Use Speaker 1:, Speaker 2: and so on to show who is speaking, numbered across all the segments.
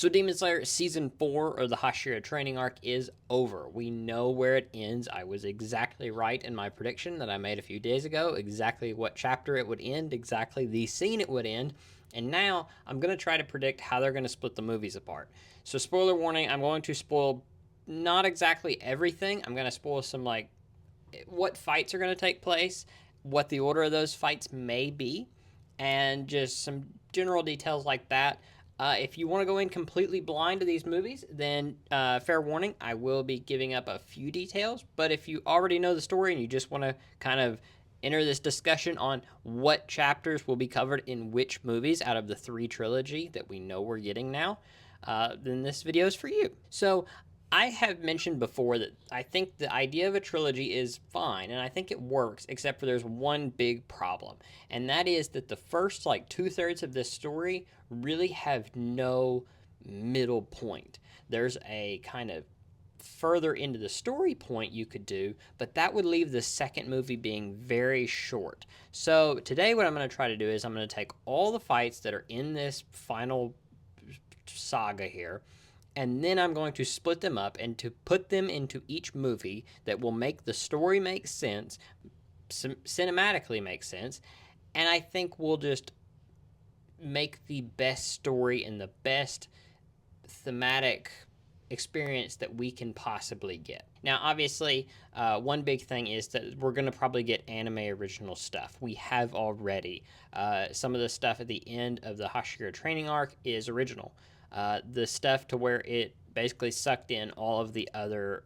Speaker 1: So Demon Slayer Season 4, or the Hashira training arc, is over. We know where it ends. I was exactly right in my prediction that I made a few days ago, exactly what chapter it would end, exactly the scene it would end. And now I'm going to try to predict how they're going to split the movies apart. So spoiler warning, I'm going to spoil not exactly everything. I'm going to spoil some, like, what fights are going to take place, what the order of those fights may be, and just some general details like that. If you want to go in completely blind to these movies, then fair warning, I will be giving up a few details. But if you already know the story and you just want to kind of enter this discussion on what chapters will be covered in which movies out of the three trilogy that we know we're getting now, then this video is for you. So I have mentioned before that I think the idea of a trilogy is fine and I think it works, except for there's one big problem. And that is that the first, like, 2/3 of this story really have no middle point. There's a kind of further into the story point you could do, but that would leave the second movie being very short. So today, what I'm going to try to do is I'm going to take all the fights that are in this final saga here, and then I'm going to split them up and to put them into each movie that will make the story make sense, cinematically make sense, and I think we'll just make the best story and the best thematic experience that we can possibly get. Now, obviously, one big thing is that we're going to probably get anime original stuff. We have already. Some of the stuff at the end of the Hashira training arc is original. The stuff to where it basically sucked in all of the other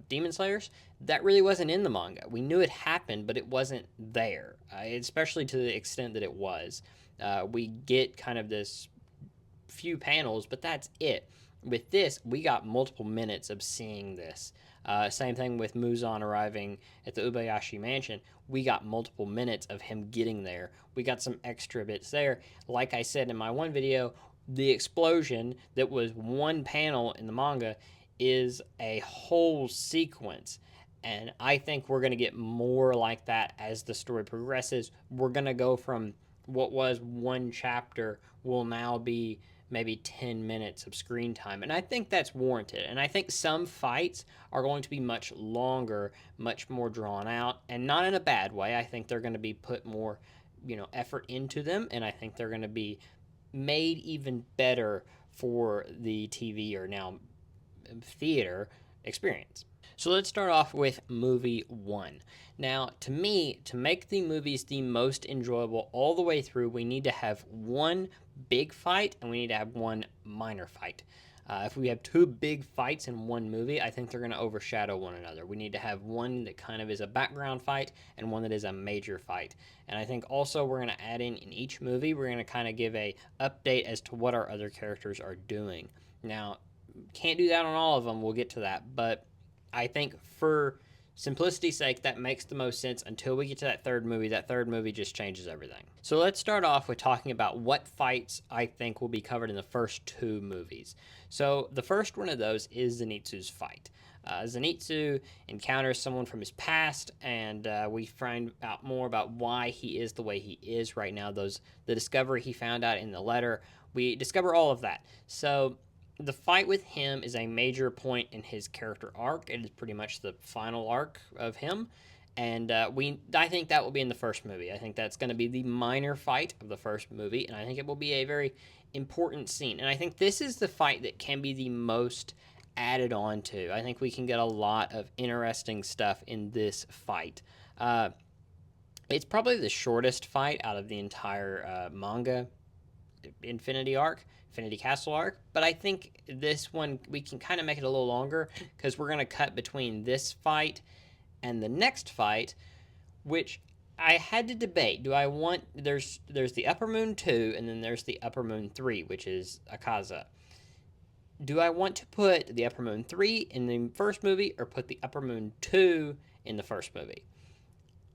Speaker 1: Demon Slayers, that really wasn't in the manga. We knew it happened, but it wasn't there, especially to the extent that it was. We get kind of this few panels, but that's it. With this, we got multiple minutes of seeing this. Same thing with Muzan arriving at the Ubayashi mansion. We got multiple minutes of him getting there. We got some extra bits there. Like I said in my one video, the explosion that was one panel in the manga is a whole sequence. And I think we're going to get more like that as the story progresses. We're going to go from what was one chapter will now be maybe 10 minutes of screen time. And I think that's warranted. And I think some fights are going to be much longer, much more drawn out, and not in a bad way. I think they're going to be put more, effort into them. And I think they're going to be made even better for the TV or now theater experience. So let's start off with movie one. Now, to me, to make the movies the most enjoyable all the way through, we need to have one big fight and we need to have one minor fight. If we have two big fights in one movie, I think they're going to overshadow one another. We need to have one that kind of is a background fight and one that is a major fight. And I think also we're going to add in each movie, we're going to kind of give a update as to what our other characters are doing. Now, can't do that on all of them. We'll get to that. But I think for simplicity's sake, that makes the most sense until we get to that third movie. That third movie just changes everything. So let's start off with talking about what fights I think will be covered in the first two movies. So the first one of those is Zenitsu's fight. Zenitsu encounters someone from his past, and we find out more about why he is the way he is right now. The discovery he found out in the letter, we discover all of that. So the fight with him is a major point in his character arc. It is pretty much the final arc of him, and I think that will be in the first movie. I think that's going to be the minor fight of the first movie, and I think it will be a very important scene. And I think this is the fight that can be the most added on to. I think we can get a lot of interesting stuff in this fight. It's probably the shortest fight out of the entire manga Infinity Castle arc, but I think this one we can kind of make it a little longer because we're going to cut between this fight and the next fight, which I had to debate. Do I want there's the Upper Moon 2 and then there's the Upper Moon 3, which is Akaza. Do I want to put the Upper Moon 3 in the first movie or put the Upper Moon 2 in the first movie?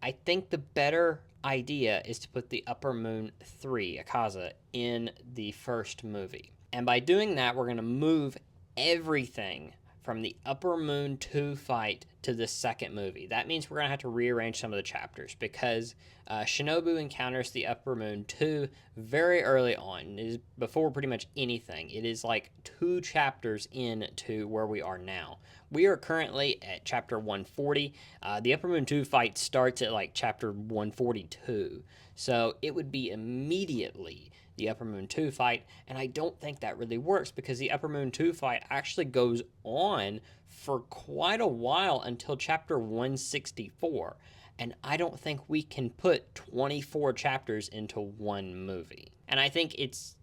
Speaker 1: I think the better idea is to put the Upper Moon 3, Akaza, in the first movie. And by doing that, we're going to move everything from the Upper Moon 2 fight to the second movie. That means we're going to have to rearrange some of the chapters because Shinobu encounters the Upper Moon 2 very early on. It is before pretty much anything. It is like 2 chapters into where we are now. We are currently at chapter 140. The Upper Moon 2 fight starts at like chapter 142. So it would be immediately the Upper Moon 2 fight, and I don't think that really works because the Upper Moon 2 fight actually goes on for quite a while until chapter 164, and I don't think we can put 24 chapters into one movie. And I think it's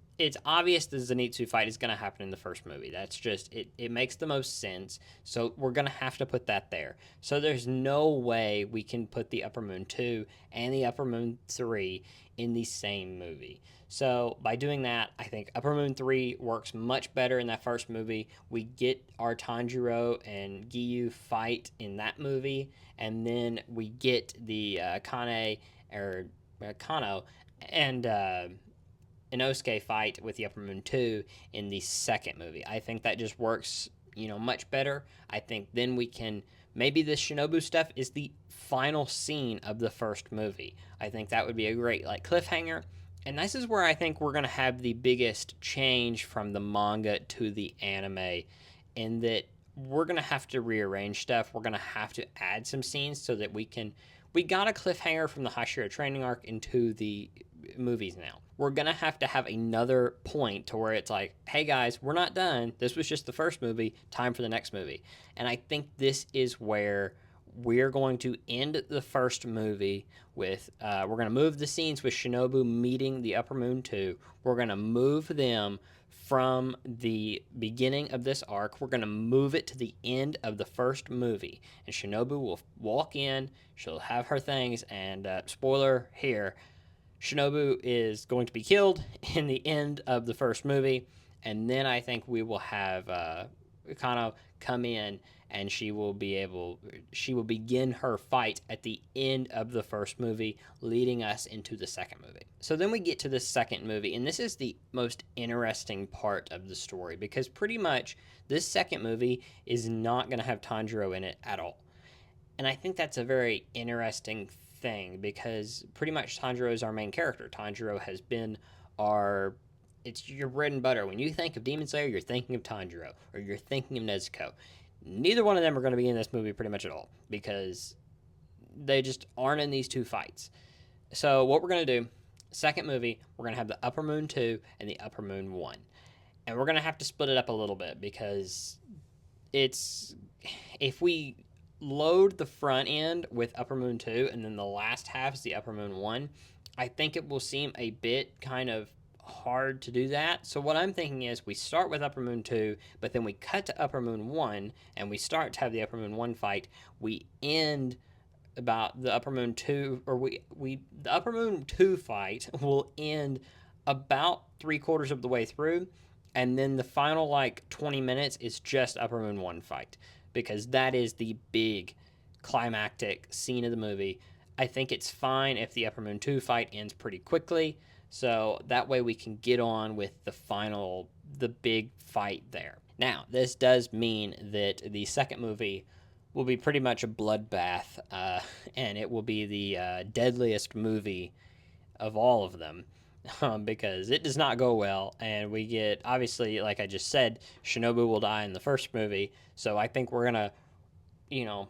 Speaker 1: obvious the Zenitsu fight is going to happen in the first movie. That's just, it makes the most sense. So we're going to have to put that there. So there's no way we can put the Upper Moon 2 and the Upper Moon 3 in the same movie. So by doing that, I think Upper Moon 3 works much better in that first movie. We get our Tanjiro and Giyu fight in that movie, and then we get the Kano and Inosuke fight with the Upper Moon 2 in the second movie. I think that just works, much better. I think then we can, maybe this Shinobu stuff is the final scene of the first movie. I think that would be a great cliffhanger. And this is where I think we're going to have the biggest change from the manga to the anime, in that we're going to have to rearrange stuff. We're going to have to add some scenes so that we got a cliffhanger from the Hashira training arc into the movies now. We're going to have another point to where it's like, hey guys, we're not done. This was just the first movie. Time for the next movie. And I think this is where we're going to end the first movie with, we're going to move the scenes with Shinobu meeting the Upper Moon 2. We're going to move them from the beginning of this arc. We're going to move it to the end of the first movie. And Shinobu will walk in, she'll have her things, and spoiler here, Shinobu is going to be killed in the end of the first movie. And then I think we will have Kano come in, and she will begin her fight at the end of the first movie, leading us into the second movie. So then we get to the second movie, and this is the most interesting part of the story, because pretty much this second movie is not going to have Tanjiro in it at all. And I think that's a very interesting thing, because pretty much Tanjiro is our main character. Tanjiro has been it's your bread and butter. When you think of Demon Slayer, you're thinking of Tanjiro, or you're thinking of Nezuko. Neither one of them are going to be in this movie pretty much at all, because they just aren't in these 2 fights. So what we're going to do, second movie, we're going to have the Upper Moon 2 and the Upper Moon 1. And we're going to have to split it up a little bit, because if we load the front end with Upper Moon 2 and then the last half is the Upper Moon 1, I think it will seem a bit kind of hard to do that. So what I'm thinking is we start with Upper Moon 2, but then we cut to Upper Moon 1, and we start to have the Upper Moon 1 fight. We end about the Upper Moon 2, or the Upper Moon 2 fight will end about 3/4 of the way through, and then the final 20 minutes is just Upper Moon 1 fight, because that is the big climactic scene of the movie. I think it's fine if the Upper Moon 2 fight ends pretty quickly, so that way we can get on with the big fight there. Now, this does mean that the second movie will be pretty much a bloodbath, and it will be the deadliest movie of all of them, because it does not go well, and we get, obviously, like I just said, Shinobu will die in the first movie, so I think we're going to,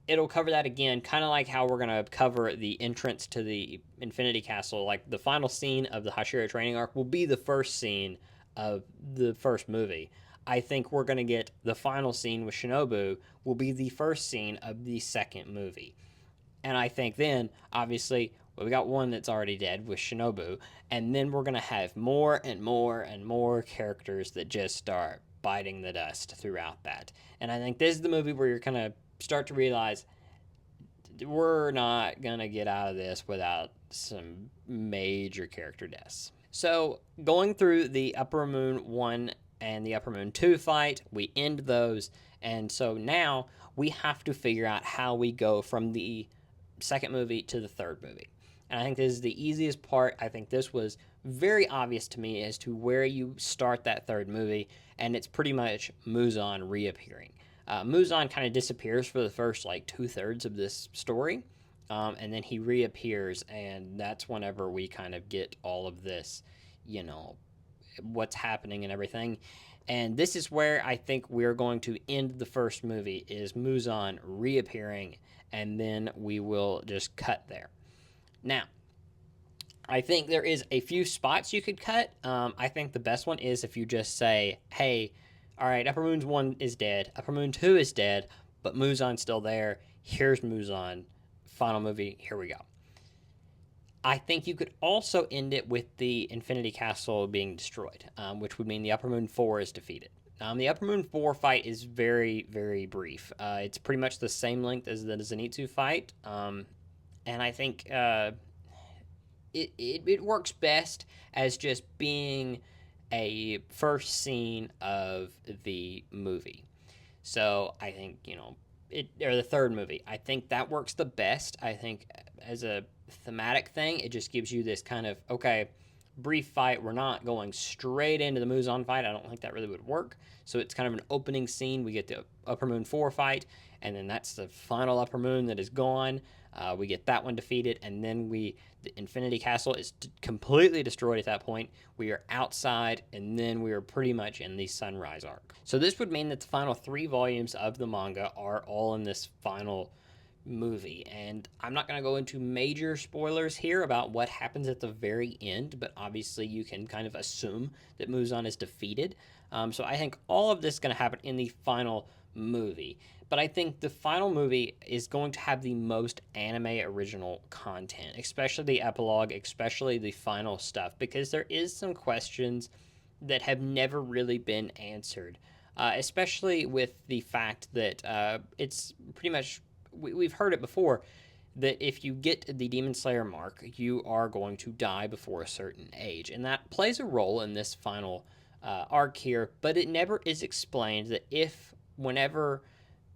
Speaker 1: it'll cover that again, kind of like how we're going to cover the entrance to the Infinity Castle. Like, the final scene of the Hashira training arc will be the first scene of the first movie. I think we're going to get the final scene with Shinobu will be the first scene of the second movie. And I think then, obviously, we got one that's already dead with Shinobu, and then we're going to have more and more and more characters that just start biting the dust throughout that. And I think this is the movie where you're going to start to realize we're not going to get out of this without some major character deaths. So going through the Upper Moon 1 and the Upper Moon 2 fight, we end those, and so now we have to figure out how we go from the second movie to the third movie. And I think this is the easiest part. I think this was very obvious to me as to where you start that third movie, and it's pretty much Muzan reappearing. Muzan kind of disappears for the first like 2/3 of this story, and then he reappears, and that's whenever we kind of get all of this, you know, what's happening and everything. And this is where I think we're going to end the first movie, is Muzan reappearing, and then we will just cut there. Now, I think there is a few spots you could cut. I think the best one is if you just say, hey, all right, Upper Moon 1 is dead, Upper Moon 2 is dead, but Muzan's still there. Here's Muzan. Final movie, here we go. I think you could also end it with the Infinity Castle being destroyed, which would mean the Upper Moon 4 is defeated. The Upper Moon 4 fight is very, very brief. It's pretty much the same length as the Zenitsu fight, and I think it works best as just being a first scene of the movie. So I think, or the third movie. I think that works the best. I think as a thematic thing, it just gives you this kind of, okay, brief fight. We're not going straight into the Muzan fight. I don't think that really would work. So it's kind of an opening scene. We get the Upper Moon 4 fight, and then that's the final Upper Moon that is gone. We get that one defeated, and then the Infinity Castle is completely destroyed at that point. We are outside, and then we are pretty much in the Sunrise arc. So this would mean that the final 3 volumes of the manga are all in this final movie, and I'm not going to go into major spoilers here about what happens at the very end, but obviously you can kind of assume that Muzan is defeated. So I think all of this is going to happen in the final movie. But I think the final movie is going to have the most anime original content, especially the epilogue, especially the final stuff, because there is some questions that have never really been answered, especially with the fact that it's pretty much, we've heard it before, that if you get the Demon Slayer mark, you are going to die before a certain age. And that plays a role in this final arc here, but it never is explained that whenever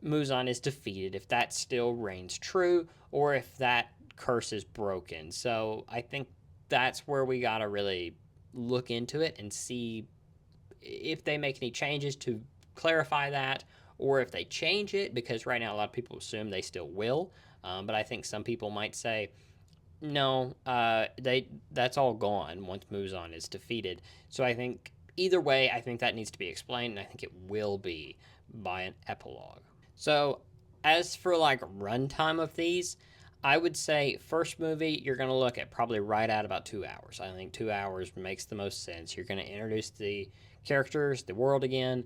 Speaker 1: Muzan is defeated, if that still reigns true, or if that curse is broken. So I think that's where we gotta really look into it and see if they make any changes to clarify that, or if they change it, because right now a lot of people assume they still will. But I think some people might say, no, that's all gone once Muzan is defeated. So I think either way, I think that needs to be explained, and I think it will be by an epilogue. So as for like runtime of these, I would say first movie, you're going to look at probably right at about 2 hours. I think 2 hours makes the most sense. You're going to introduce the characters, the world again,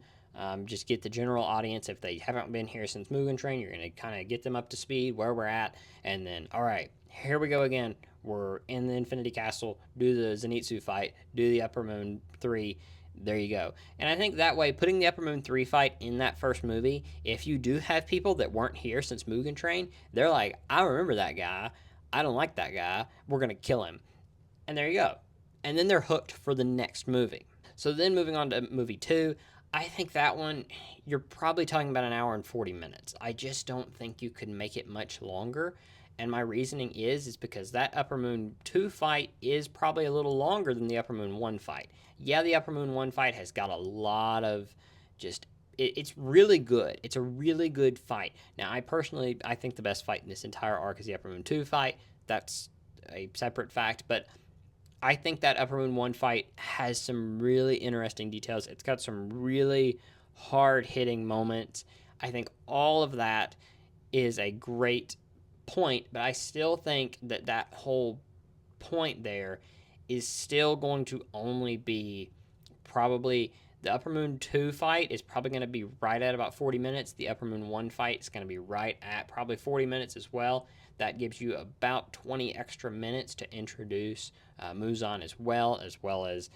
Speaker 1: just get the general audience. If they haven't been here since Mugen Train, you're going to kind of get them up to speed where we're at. And then, all right, here we go again. We're in the Infinity Castle, do the Zenitsu fight, do the Upper Moon 3. There you go. And I think that way, putting the Upper Moon 3 fight in that first movie, if you do have people that weren't here since Mugen Train, they're like, I remember that guy. I don't like that guy. We're going to kill him. And there you go. And then they're hooked for the next movie. So then moving on to movie 2, I think that one, you're probably talking about an hour and 40 minutes. I just don't think you could make it much longer. And my reasoning is because that Upper Moon 2 fight is probably a little longer than the Upper Moon 1 fight. Yeah, the Upper Moon 1 fight has got a lot of it's really good. It's a really good fight. Now, I think the best fight in this entire arc is the Upper Moon 2 fight. That's a separate fact, but I think that Upper Moon 1 fight has some really interesting details. It's got some really hard-hitting moments. I think all of that is a great point, but I still think that whole point there is still going to only be probably the Upper Moon 2 fight is probably going to be right at about 40 minutes. The Upper Moon 1 fight is going to be right at probably 40 minutes as well. That gives you about 20 extra minutes to introduce Muzan as well as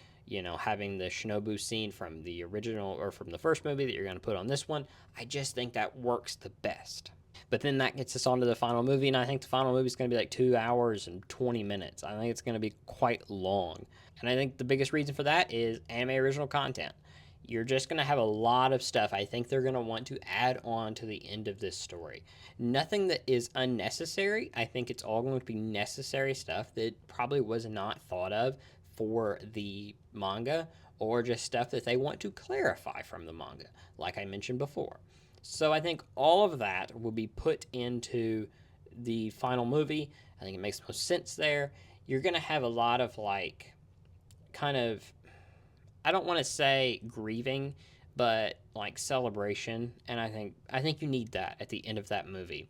Speaker 1: having the Shinobu scene from the original or from the first movie that you're going to put on this one. I just think that works the best. But then that gets us on to the final movie, and I think the final movie is going to be like 2 hours and 20 minutes. I think it's going to be quite long. And I think the biggest reason for that is anime original content. You're just going to have a lot of stuff I think they're going to want to add on to the end of this story. Nothing that is unnecessary. I think it's all going to be necessary stuff that probably was not thought of for the manga, or just stuff that they want to clarify from the manga, like I mentioned before. So I think all of that will be put into the final movie. I think it makes most sense there. You're going to have a lot of like kind of, I don't want to say grieving, but like celebration, and I think you need that at the end of that movie.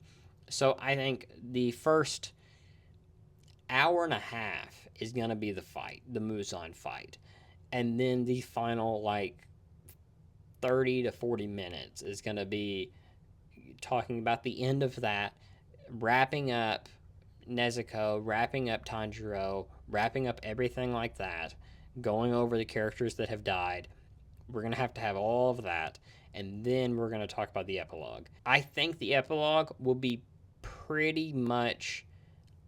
Speaker 1: So I think the first hour and a half is going to be the fight, the Muzan fight. And then the final like 30 to 40 minutes is going to be talking about the end of that, wrapping up Nezuko, wrapping up Tanjiro, wrapping up everything like that, going over the characters that have died. We're going to have all of that, and then we're going to talk about the epilogue. I think the epilogue will be pretty much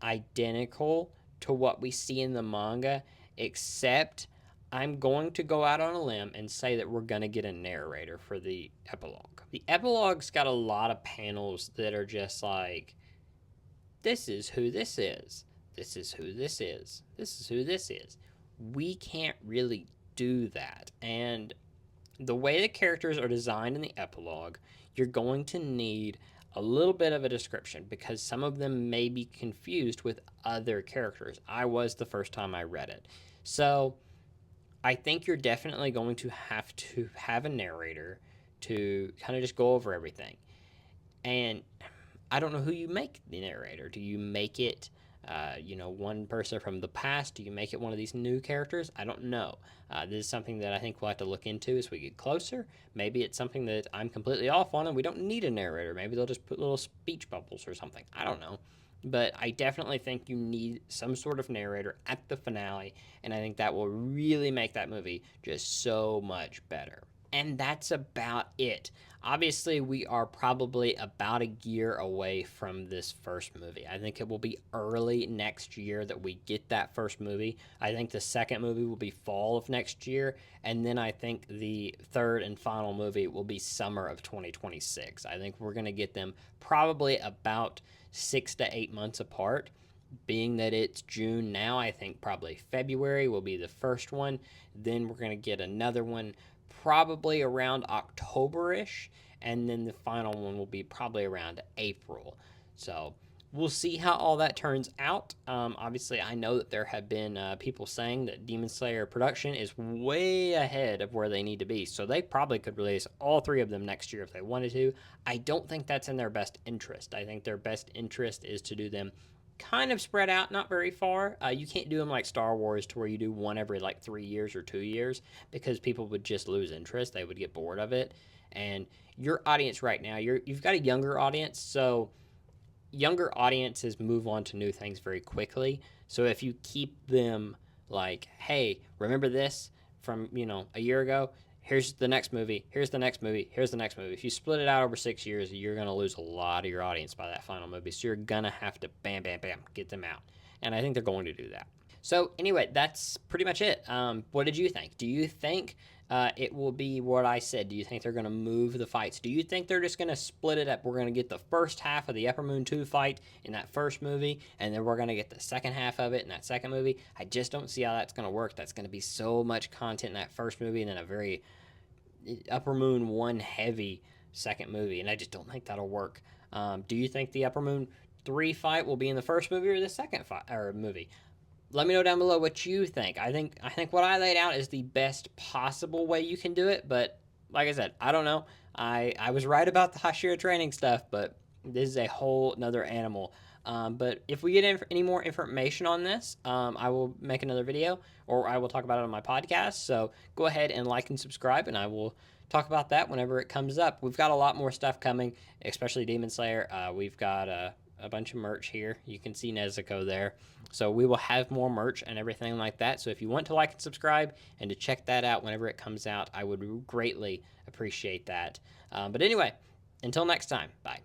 Speaker 1: identical to what we see in the manga, except I'm going to go out on a limb and say that we're going to get a narrator for the epilogue. The epilogue's got a lot of panels that are just like, this is who this is. This is who this is. This is who this is. We can't really do that. And the way the characters are designed in the epilogue, you're going to need a little bit of a description because some of them may be confused with other characters. I was the first time I read it. So I think you're definitely going to have a narrator to kind of just go over everything. And I don't know who you make the narrator. Do you make it, one person from the past? Do you make it one of these new characters? I don't know. This is something that I think we'll have to look into as we get closer. Maybe it's something that I'm completely off on and we don't need a narrator. Maybe they'll just put little speech bubbles or something. I don't know. But I definitely think you need some sort of narrator at the finale, and I think that will really make that movie just so much better. And that's about it. Obviously, we are probably about a year away from this first movie. I think it will be early next year that we get that first movie. I think the second movie will be fall of next year. And then I think the third and final movie will be summer of 2026. I think we're going to get them probably about 6 to 8 months apart. Being that it's June now, I think probably February will be the first one. Then we're going to get another one probably around October-ish, and then the final one will be probably around April. So we'll see how all that turns out. Obviously, I know that there have been people saying that Demon Slayer production is way ahead of where they need to be, so they probably could release all three of them next year if they wanted to. I don't think that's in their best interest. I think their best interest is to do them kind of spread out, not very far. You can't do them like Star Wars to where you do one every like 3 years or 2 years because people would just lose interest. They would get bored of it. And your audience right now, you've got a younger audience, so younger audiences move on to new things very quickly. So if you keep them like, hey, remember this from, a year ago? Here's the next movie. Here's the next movie. Here's the next movie. If you split it out over 6 years, you're going to lose a lot of your audience by that final movie. So you're going to have to bam, bam, bam, get them out. And I think they're going to do that. So anyway, that's pretty much it. What did you think? Do you think it will be what I said? Do you think they're going to move the fights? Do you think they're just going to split it up? We're going to get the first half of the Upper Moon 2 fight in that first movie, and then we're going to get the second half of it in that second movie. I just don't see how that's going to work. That's going to be so much content in that first movie and then a very Upper Moon 1 heavy second movie, and I just don't think that'll work. Do you think the Upper Moon 3 fight will be in the first movie or the second movie? Let me know down below what you think. I think what I laid out is the best possible way you can do it, but like I said, I don't know. I was right about the Hashira training stuff, but this is a whole nother animal. But if we get any more information on this, I will make another video or I will talk about it on my podcast. So go ahead and like and subscribe, and I will talk about that whenever it comes up. We've got a lot more stuff coming, especially Demon Slayer. We've got a bunch of merch here. You can see Nezuko there. So we will have more merch and everything like that. So if you want to like and subscribe and to check that out whenever it comes out, I would greatly appreciate that. But anyway, until next time, bye.